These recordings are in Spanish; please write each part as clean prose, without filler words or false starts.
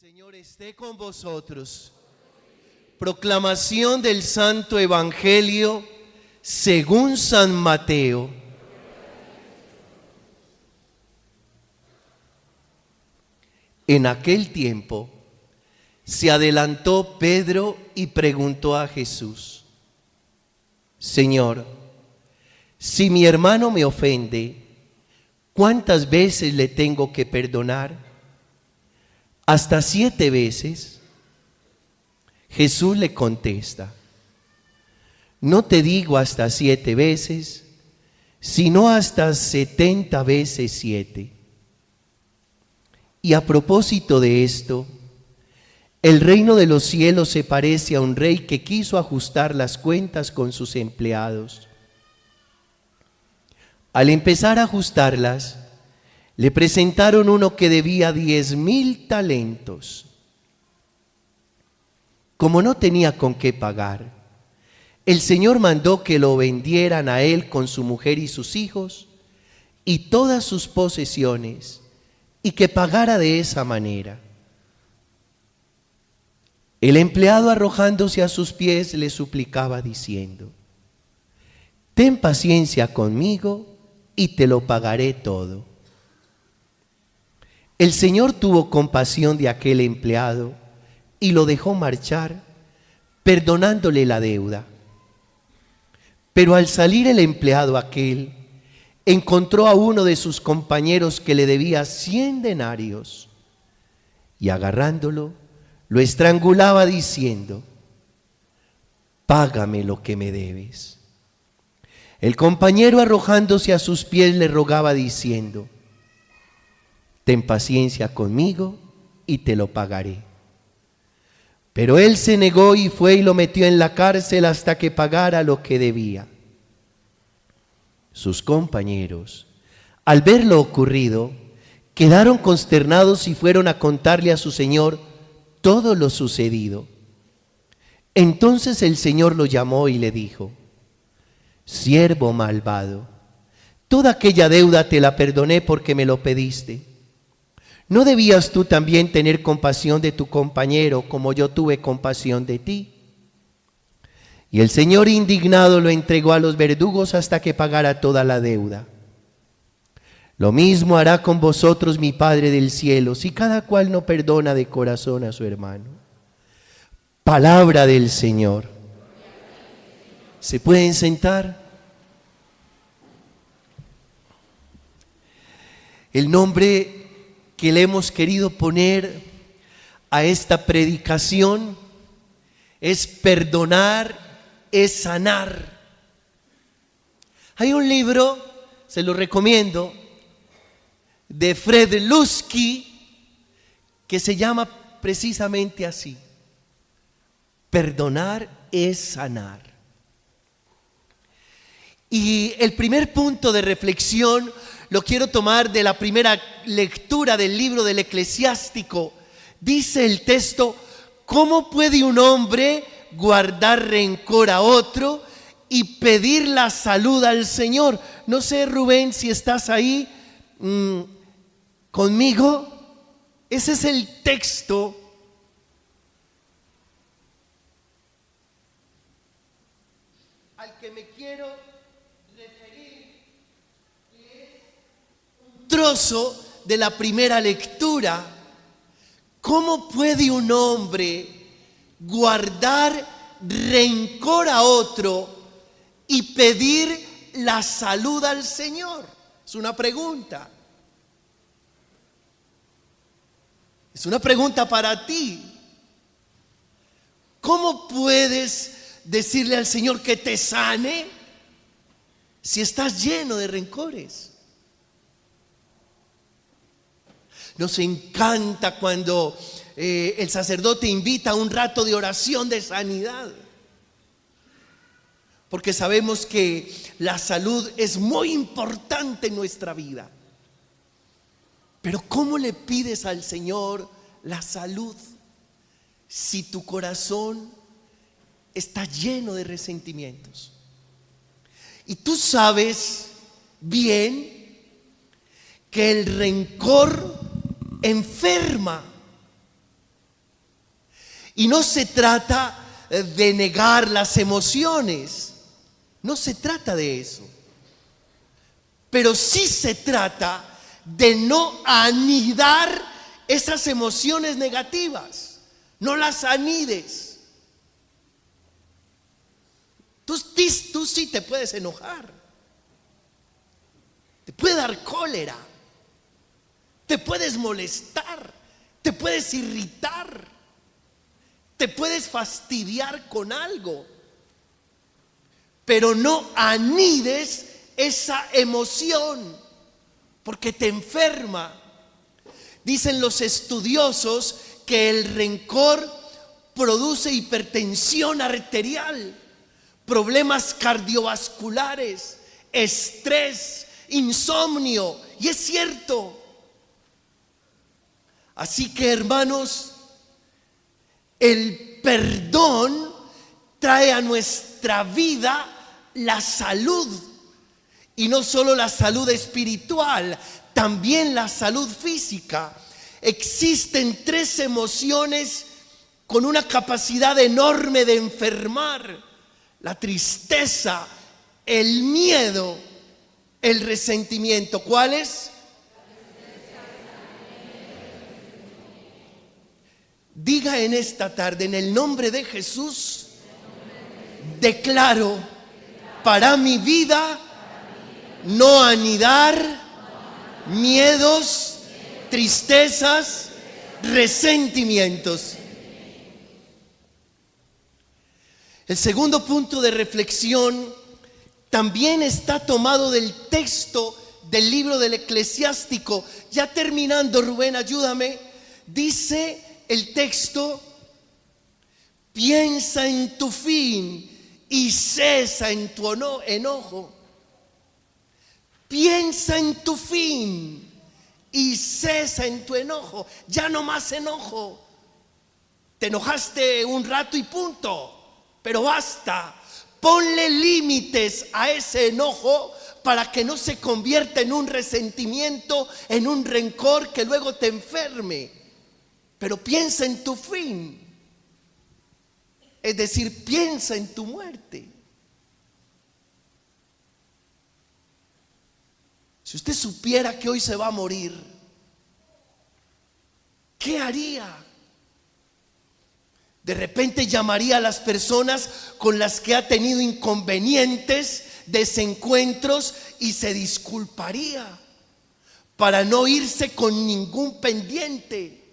Señor esté con vosotros. Proclamación del Santo Evangelio según San Mateo. En aquel tiempo se adelantó Pedro y preguntó a Jesús: Señor, si mi hermano me ofende, ¿cuántas veces le tengo que perdonar? ¿Hasta 7 veces? Jesús le contesta: no te digo hasta 7 veces, sino hasta 70 veces 7. Y a propósito de esto, el reino de los cielos se parece a un rey que quiso ajustar las cuentas con sus empleados. Al empezar a ajustarlas, le presentaron uno que debía 10,000 talentos. Como no tenía con qué pagar, el Señor mandó que lo vendieran a él con su mujer y sus hijos y todas sus posesiones, y que pagara de esa manera. El empleado, arrojándose a sus pies, le suplicaba diciendo: ten paciencia conmigo y te lo pagaré todo. El Señor tuvo compasión de aquel empleado y lo dejó marchar, perdonándole la deuda. Pero al salir el empleado aquel, encontró a uno de sus compañeros que le debía 100 denarios y agarrándolo, lo estrangulaba diciendo: págame lo que me debes. El compañero, arrojándose a sus pies, le rogaba diciendo: ten paciencia conmigo y te lo pagaré. Pero él se negó y fue y lo metió en la cárcel hasta que pagara lo que debía. Sus compañeros, al ver lo ocurrido, quedaron consternados y fueron a contarle a su señor todo lo sucedido. Entonces el Señor lo llamó y le dijo: siervo malvado, toda aquella deuda te la perdoné porque me lo pediste. ¿No debías tú también tener compasión de tu compañero como yo tuve compasión de ti? Y el Señor, indignado, lo entregó a los verdugos hasta que pagara toda la deuda. Lo mismo hará con vosotros mi Padre del cielo, si cada cual no perdona de corazón a su hermano. Palabra del Señor. ¿Se pueden sentar? El nombre que le hemos querido poner a esta predicación es perdonar, es sanar. Hay un libro, se lo recomiendo, de Fred Lusky, que se llama precisamente así: perdonar es sanar. Y el primer punto de reflexión lo quiero tomar de la primera lectura del libro del Eclesiástico. Dice el texto: ¿cómo puede un hombre guardar rencor a otro y pedir la salud al Señor? No sé, Rubén, si estás ahí conmigo. Ese es el texto al que me quiero referir, que es un trozo de la primera lectura. ¿Cómo puede un hombre guardar rencor a otro y pedir la salud al Señor? Es una pregunta. Es una pregunta para ti. ¿Cómo puedes decirle al Señor que te sane si estás lleno de rencores? Nos encanta cuando el sacerdote invita a un rato de oración de sanidad, porque sabemos que la salud es muy importante en nuestra vida. Pero ¿cómo le pides al Señor la salud si tu corazón está lleno de resentimientos? Y tú sabes bien que el rencor enferma. Y no se trata de negar las emociones, no se trata de eso. Pero sí se trata de no anidar esas emociones negativas. No las anides. Tú sí te puedes enojar. Te puede dar cólera. Te puedes molestar. Te puedes irritar. Te puedes fastidiar con algo. Pero no anides esa emoción, porque te enferma. Dicen los estudiosos que el rencor produce hipertensión arterial, problemas cardiovasculares, estrés, insomnio, y es cierto. Así que, hermanos, el perdón trae a nuestra vida la salud. Y no solo la salud espiritual, también la salud física. Existen 3 emociones con una capacidad enorme de enfermar: la tristeza, el miedo, el resentimiento. ¿Cuáles? Diga en esta tarde: en el nombre de Jesús, declaro para mi vida no anidar miedos, tristezas, resentimientos. El segundo punto de reflexión también está tomado del texto del libro del Eclesiástico. Ya terminando, Rubén, ayúdame. Dice el texto: piensa en tu fin y cesa en tu enojo. Piensa en tu fin y cesa en tu enojo. Ya no más enojo. Te enojaste un rato y punto, pero basta. Ponle límites a ese enojo para que no se convierta en un resentimiento, en un rencor que luego te enferme. Pero piensa en tu fin. Es decir, piensa en tu muerte. Si usted supiera que hoy se va a morir, ¿qué haría? De repente llamaría a las personas con las que ha tenido inconvenientes, desencuentros, y se disculparía para no irse con ningún pendiente.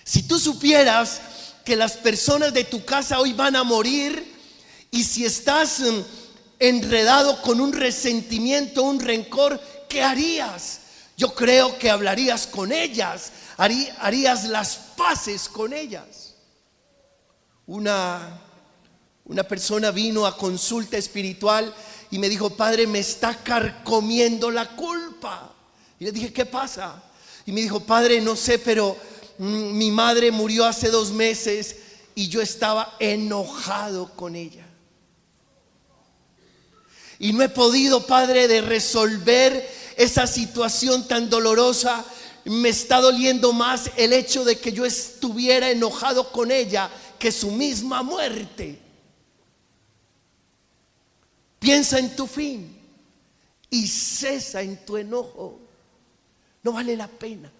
Si tú supieras que las personas de tu casa hoy van a morir, y si estás enredado con un resentimiento, un rencor, ¿qué harías? Yo creo que hablarías con ellas, harías las paces con ellas. Una persona vino a consulta espiritual y me dijo: padre, me está carcomiendo la culpa. Y le dije: ¿qué pasa? Y me dijo: padre, no sé, pero mi madre murió hace 2 meses y yo estaba enojado con ella. Y no he podido, padre, de resolver esa situación tan dolorosa. Me está doliendo más el hecho de que yo estuviera enojado con ella que su misma muerte. Piensa en tu fin y cesa en tu enojo. No vale la pena.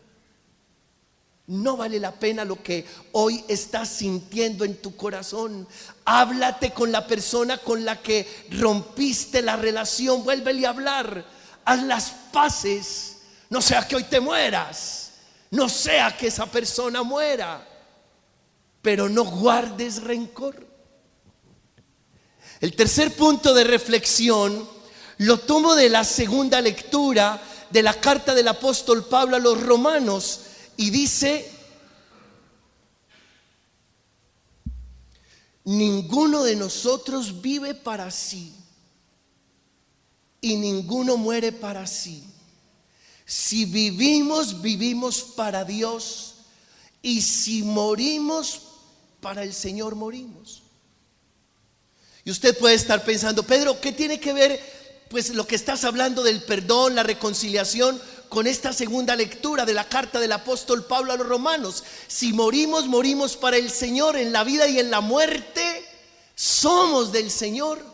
No vale la pena lo que hoy estás sintiendo en tu corazón. Háblate con la persona con la que rompiste la relación. Vuélvele a hablar. Haz las paces. No sea que hoy te mueras. No sea que esa persona muera. Pero no guardes rencor. El tercer punto de reflexión lo tomo de la segunda lectura de la carta del apóstol Pablo a los Romanos. Y dice: ninguno de nosotros vive para sí y ninguno muere para sí. Si vivimos, vivimos para Dios, y si morimos, para el Señor morimos. Y usted puede estar pensando: Pedro, ¿qué tiene que ver pues lo que estás hablando del perdón, la reconciliación, con esta segunda lectura de la carta del apóstol Pablo a los romanos. Si morimos, morimos para el Señor. En la vida y en la muerte somos del Señor.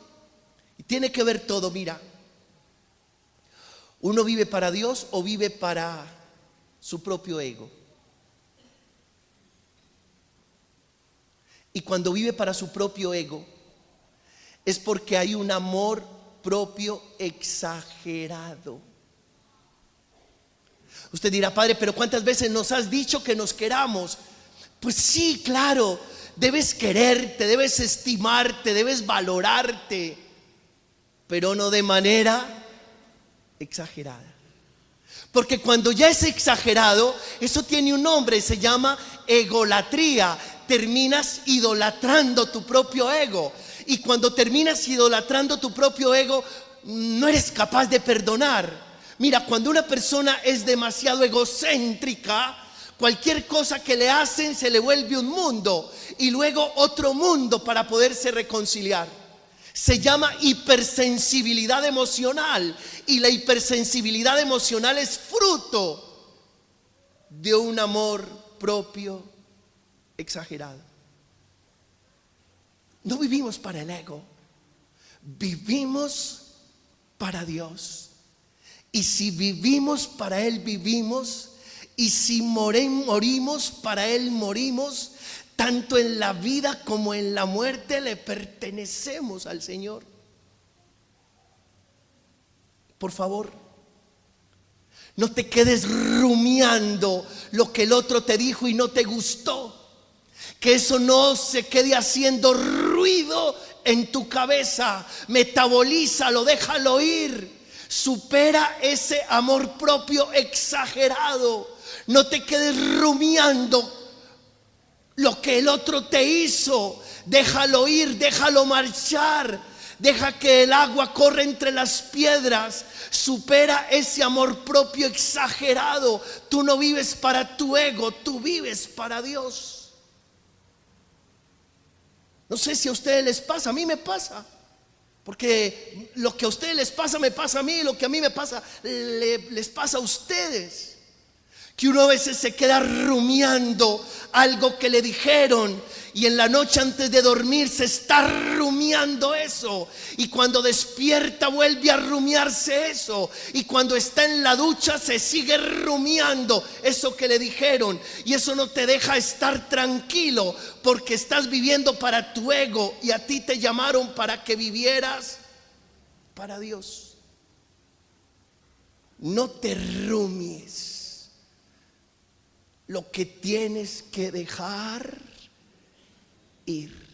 Y tiene que ver todo, mira. ¿Uno vive para Dios o vive para su propio ego? Y cuando vive para su propio ego, es porque hay un amor propio exagerado. Usted dirá, padre, pero ¿cuántas veces nos has dicho que nos queramos? Pues sí, claro, debes quererte, debes estimarte, debes valorarte, pero no de manera exagerada. Porque cuando ya es exagerado, eso tiene un nombre, se llama egolatría. Terminas idolatrando tu propio ego. Y cuando terminas idolatrando tu propio ego, no eres capaz de perdonar. Mira, cuando una persona es demasiado egocéntrica, cualquier cosa que le hacen se le vuelve un mundo y luego otro mundo para poderse reconciliar. Se llama hipersensibilidad emocional, y la hipersensibilidad emocional es fruto de un amor propio exagerado. No vivimos para el ego, vivimos para Dios. Y si vivimos para Él, vivimos. Y si morimos para Él, morimos. Tanto en la vida como en la muerte le pertenecemos al Señor. Por favor, no te quedes rumiando lo que el otro te dijo y no te gustó. Que eso no se quede haciendo ruido en tu cabeza. Metabolízalo, déjalo ir. Supera ese amor propio exagerado. No te quedes rumiando lo que el otro te hizo. Déjalo ir, déjalo marchar. Deja que el agua corra entre las piedras. Supera ese amor propio exagerado. Tú no vives para tu ego, tú vives para Dios. No sé si a ustedes les pasa, a mí me pasa. Porque lo que a ustedes les pasa me pasa a mí, y lo que a mí me pasa les pasa a ustedes. Que uno a veces se queda rumiando algo que le dijeron, y en la noche antes de dormir se está rumiando eso, y cuando despierta vuelve a rumiarse eso, y cuando está en la ducha se sigue rumiando eso que le dijeron, y eso no te deja estar tranquilo, porque estás viviendo para tu ego, y a ti te llamaron para que vivieras para Dios. No te rumies lo que tienes que dejar ir.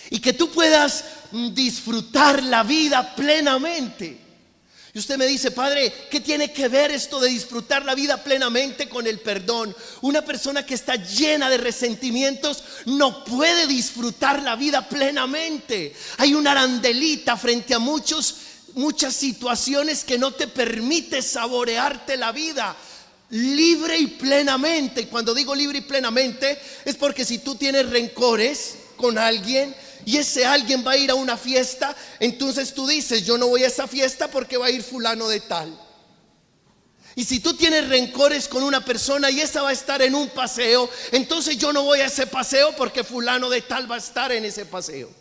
Y que tú puedas disfrutar la vida plenamente. Y usted me dice, padre, ¿qué tiene que ver esto de disfrutar la vida plenamente con el perdón? Una persona que está llena de resentimientos no puede disfrutar la vida plenamente. Hay una arandelita frente a muchas situaciones que no te permite saborearte la vida libre y plenamente. Y cuando digo libre y plenamente es porque si tú tienes rencores con alguien y ese alguien va a ir a una fiesta, entonces tú dices, yo no voy a esa fiesta porque va a ir fulano de tal. Y si tú tienes rencores con una persona y esa va a estar en un paseo, entonces yo no voy a ese paseo porque fulano de tal va a estar en ese paseo.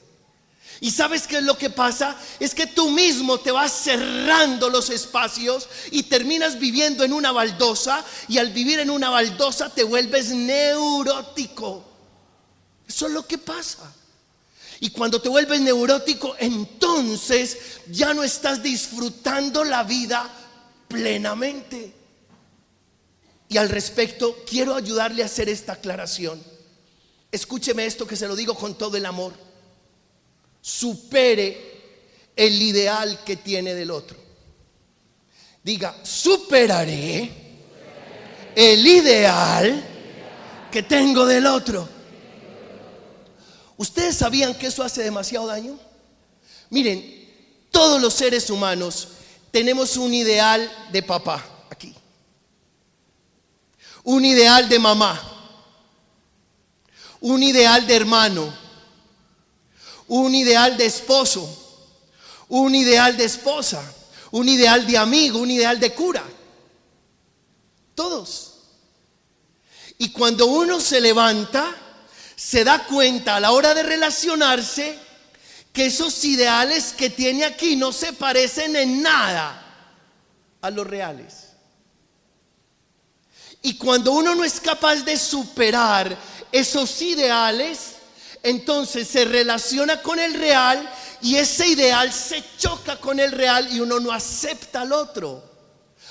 Y ¿sabes qué es lo que pasa? Es que tú mismo te vas cerrando los espacios y terminas viviendo en una baldosa, y al vivir en una baldosa te vuelves neurótico. Eso es lo que pasa. Y cuando te vuelves neurótico, entonces ya no estás disfrutando la vida plenamente. Y al respecto quiero ayudarle a hacer esta aclaración. Escúcheme esto, que se lo digo con todo el amor. Supere el ideal que tiene del otro. Diga, superaré el ideal que tengo del otro. ¿Ustedes sabían que eso hace demasiado daño? Miren, todos los seres humanos tenemos un ideal de papá aquí, un ideal de mamá, un ideal de hermano, un ideal de esposo, un ideal de esposa, un ideal de amigo, un ideal de cura. Todos. Y cuando uno se levanta, se da cuenta a la hora de relacionarse que esos ideales que tiene aquí no se parecen en nada a los reales. Y cuando uno no es capaz de superar esos ideales, entonces se relaciona con el real y ese ideal se choca con el real y uno no acepta al otro.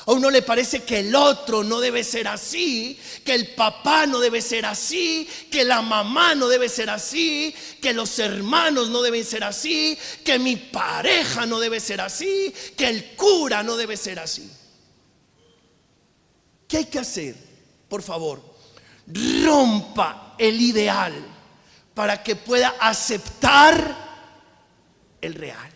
A uno le parece que el otro no debe ser así, que el papá no debe ser así, que la mamá no debe ser así, que los hermanos no deben ser así, que mi pareja no debe ser así, que el cura no debe ser así. ¿Qué hay que hacer? Por favor, rompa el ideal para que pueda aceptar el real.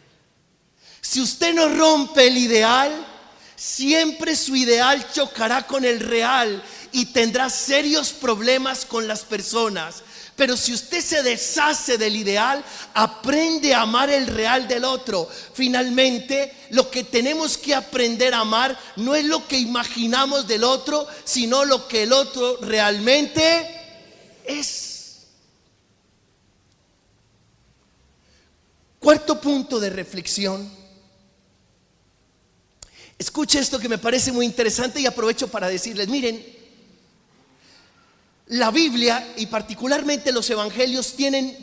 Si usted no rompe el ideal, siempre su ideal chocará con el real y tendrá serios problemas con las personas. Pero si usted se deshace del ideal, aprende a amar el real del otro. Finalmente, lo que tenemos que aprender a amar no es lo que imaginamos del otro, sino lo que el otro realmente es. Cuarto punto de reflexión. Escuche esto que me parece muy interesante y aprovecho para decirles, miren, la Biblia y particularmente los evangelios tienen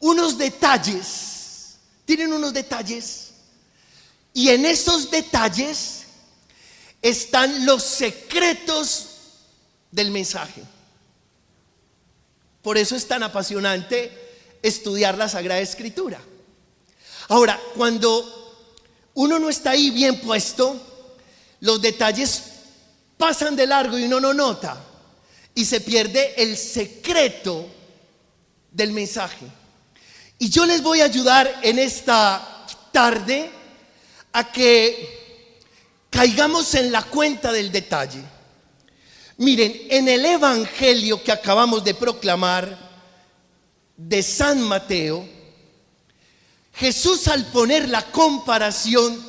unos detalles, y en esos detalles están los secretos del mensaje. Por eso es tan apasionante estudiar la Sagrada Escritura. Ahora, cuando uno no está ahí bien puesto, los detalles pasan de largo y uno no nota y se pierde el secreto del mensaje. Y yo les voy a ayudar en esta tarde a que caigamos en la cuenta del detalle. Miren, en el evangelio que acabamos de proclamar de San Mateo, Jesús, al poner la comparación,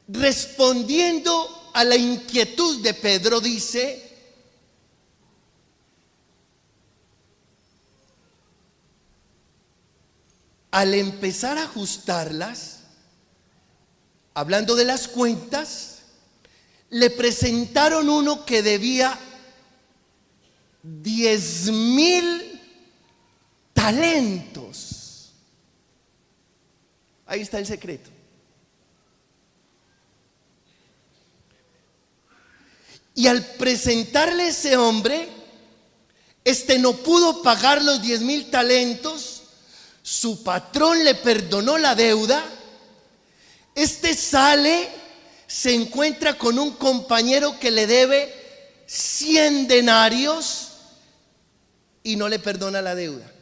respondiendo a la inquietud de Pedro, dice: al empezar a ajustarlas, hablando de las cuentas, le presentaron uno que debía 10,000 talentos. Ahí está el secreto. Y al presentarle ese hombre, no pudo pagar los 10,000 talentos. Su patrón le perdonó la deuda. Sale, se encuentra con un compañero que le debe 100 denarios y no le perdona la deuda.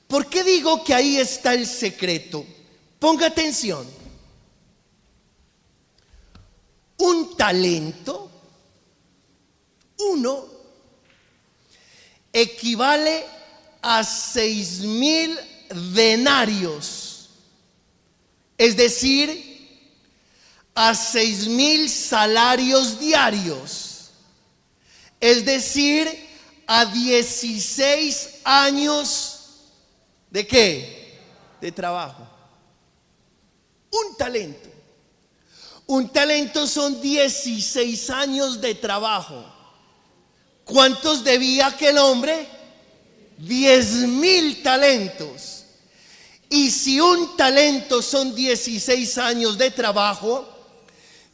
¿Por qué digo que ahí está el secreto? Ponga atención. Un talento, uno, equivale a 6,000 denarios, es decir, a 6,000 salarios diarios, es decir, a 16 años ¿de qué? De trabajo. Un talento son 16 años de trabajo. ¿Cuántos debía aquel hombre? 10,000 talentos. Y si un talento son 16 años de trabajo,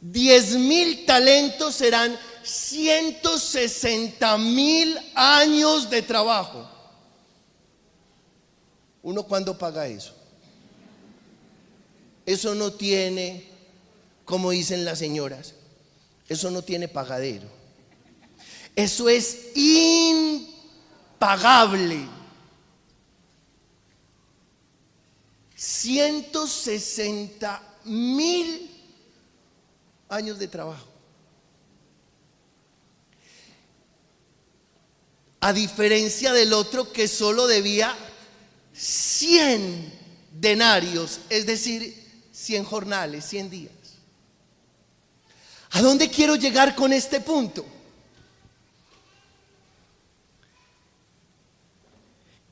10,000 talentos serán 160,000 años de trabajo. ¿Uno cuándo paga eso? Eso no tiene, como dicen las señoras, eso no tiene pagadero. Eso es impagable. 160,000 años de trabajo. A diferencia del otro que solo debía 100 denarios, es decir, 100 jornales, 100 días. ¿A dónde quiero llegar con este punto?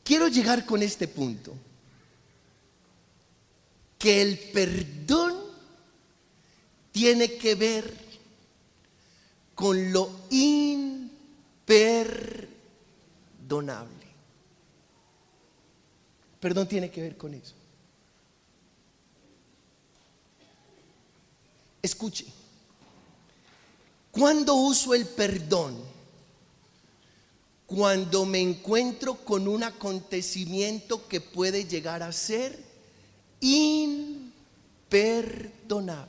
Quiero llegar con este punto, que el perdón tiene que ver con lo imperdonable. Perdón tiene que ver con eso. Escuche, ¿cuándo uso el perdón? Cuando me encuentro con un acontecimiento que puede llegar a ser imperdonable.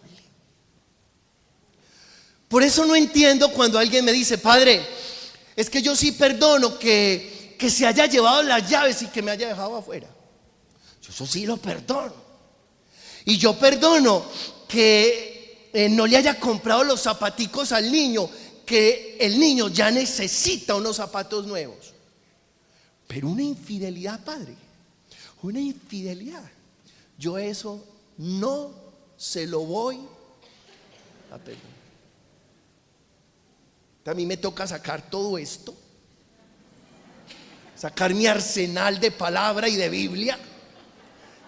Por eso no entiendo cuando alguien me dice: padre, es que yo sí perdono que se haya llevado las llaves y que me haya dejado afuera. Yo eso sí lo perdono. Y yo perdono que no le haya comprado los zapaticos al niño, que el niño ya necesita unos zapatos nuevos. Pero una infidelidad, padre, una infidelidad, yo eso no se lo voy a perdonar. A mí me toca sacar todo esto, sacar mi arsenal de palabra y de Biblia.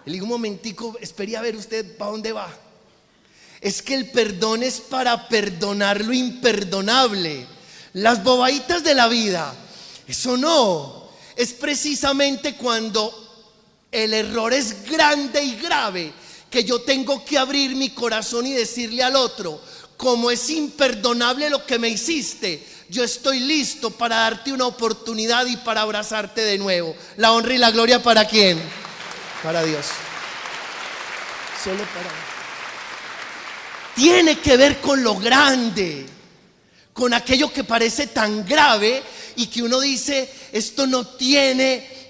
Le digo: un momentico, espere a ver usted para dónde va. Es que el perdón es para perdonar lo imperdonable. Las bobaditas de la vida, eso no. Es precisamente cuando el error es grande y grave, que yo tengo que abrir mi corazón y decirle al otro: como es imperdonable lo que me hiciste, yo estoy listo para darte una oportunidad y para abrazarte de nuevo. La honra y la gloria, ¿para quién? Para Dios. Solo para Dios. Tiene que ver con lo grande, con aquello que parece tan grave y que uno dice: esto no tiene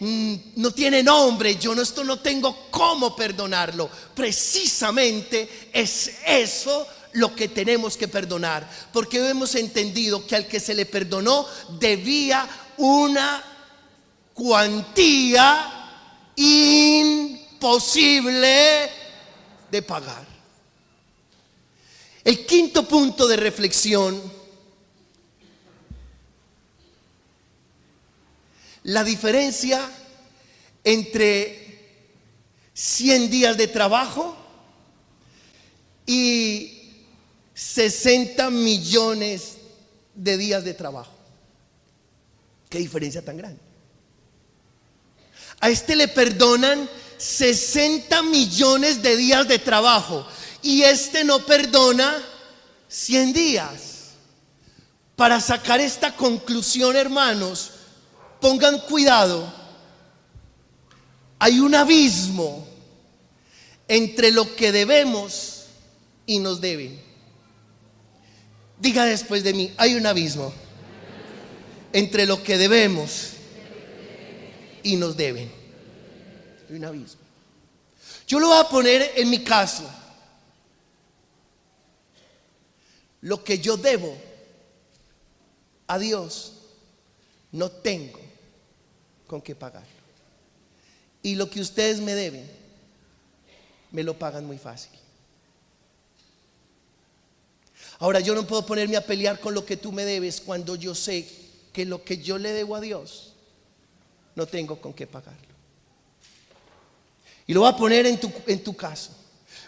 nombre, esto no tengo cómo perdonarlo. Precisamente es eso lo que tenemos que perdonar, porque hemos entendido que al que se le perdonó debía una cuantía imposible de pagar. El quinto punto de reflexión: la diferencia entre 100 días de trabajo y 60 millones de días de trabajo. ¿Qué diferencia tan grande? A este le perdonan 60 millones de días de trabajo y este no perdona 100 días. Para sacar esta conclusión, hermanos, pongan cuidado. Hay un abismo entre lo que debemos y nos deben. Diga después de mí: hay un abismo entre lo que debemos y nos deben. Hay un abismo. Yo lo voy a poner en mi caso. Lo que yo debo a Dios, no tengo con qué pagarlo. Y lo que ustedes me deben, me lo pagan muy fácil. Ahora, yo no puedo ponerme a pelear con lo que tú me debes cuando yo sé que lo que yo le debo a Dios, no tengo con qué pagarlo. Y lo voy a poner en tu caso.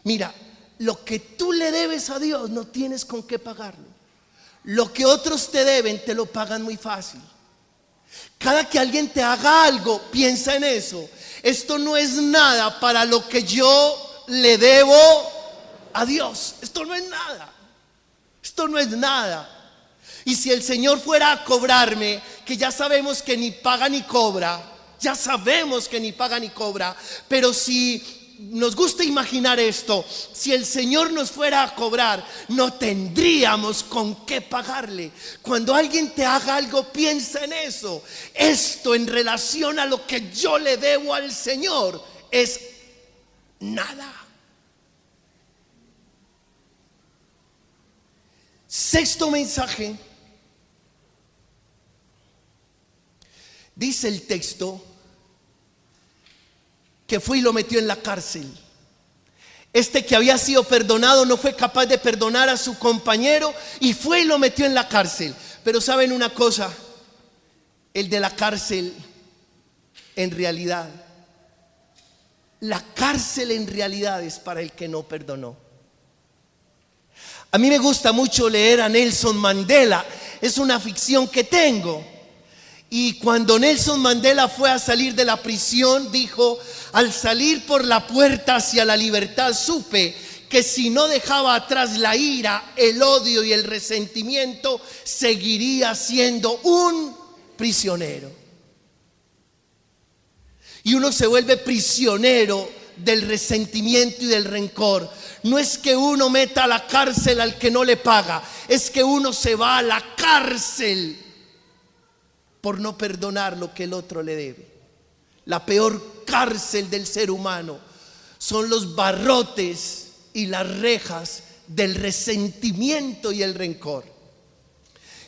Mira, lo que tú le debes a Dios, no tienes con qué pagarlo. Lo que otros te deben, te lo pagan muy fácil. Cada que alguien te haga algo, piensa en eso. Esto no es nada para lo que yo le debo a Dios. Esto no es nada. Esto no es nada. Y si el Señor fuera a cobrarme, que ya sabemos que ni paga ni cobra, ya sabemos que ni paga ni cobra, pero si nos gusta imaginar esto, si el Señor nos fuera a cobrar, no tendríamos con qué pagarle. Cuando alguien te haga algo, piensa en eso. Esto en relación a lo que yo le debo al Señor es nada. Sexto mensaje. Dice el texto que fue y lo metió en la cárcel. Este que había sido perdonado no fue capaz de perdonar a su compañero y fue y lo metió en la cárcel. Pero ¿saben una cosa? El de la cárcel, en realidad, la cárcel en realidad es para el que no perdonó. A mí me gusta mucho leer a Nelson Mandela. Es una ficción que tengo. Y cuando Nelson Mandela fue a salir de la prisión, dijo: al salir por la puerta hacia la libertad, supe que si no dejaba atrás la ira, el odio y el resentimiento, seguiría siendo un prisionero. Y uno se vuelve prisionero del resentimiento y del rencor. No es que uno meta a la cárcel al que no le paga, es que uno se va a la cárcel por no perdonar lo que el otro le debe. La peor cárcel del ser humano son los barrotes y las rejas del resentimiento y el rencor.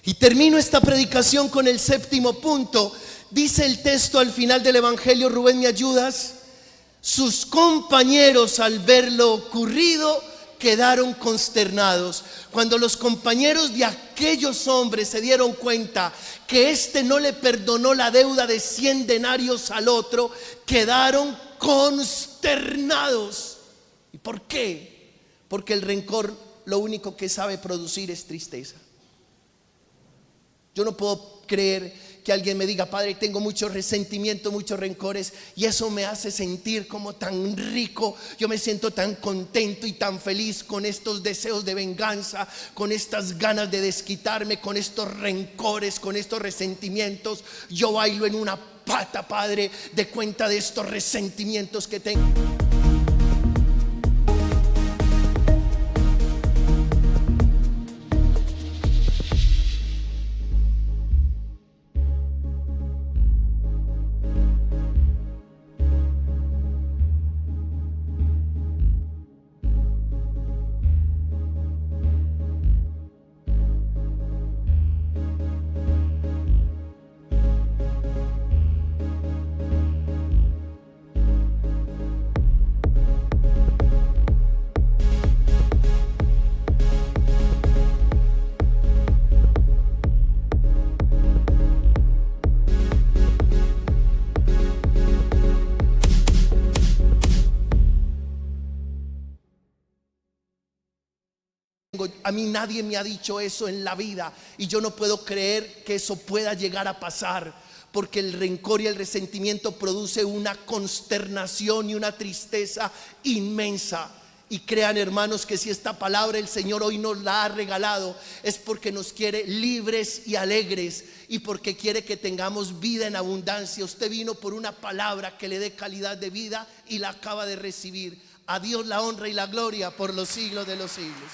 Y termino esta predicación con el séptimo punto. Dice el texto al final del Evangelio, Rubén, ¿me ayudas? Sus compañeros, al ver lo ocurrido, quedaron consternados. Cuando los compañeros de aquellos hombres se dieron cuenta que éste no le perdonó la deuda de 100 denarios al otro, quedaron consternados. ¿Y por qué? Porque el rencor lo único que sabe producir es tristeza. Yo no puedo creer que alguien me diga: padre, tengo mucho resentimiento, muchos rencores, y eso me hace sentir como tan rico. Yo me siento tan contento y tan feliz con estos deseos de venganza, con estas ganas de desquitarme, con estos rencores, con estos resentimientos. Yo bailo en una pata, padre, de cuenta de estos resentimientos que tengo. A mí nadie me ha dicho eso en la vida y yo no puedo creer que eso pueda llegar a pasar, porque el rencor y el resentimiento produce una consternación y una tristeza inmensa. Y crean, hermanos, que si esta palabra el Señor hoy nos la ha regalado, es porque nos quiere libres y alegres, y porque quiere que tengamos vida en abundancia. Usted vino por una palabra que le dé calidad de vida y la acaba de recibir. A Dios la honra y la gloria por los siglos de los siglos.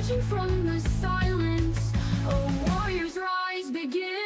emerging from the silence. A warrior's rise begins.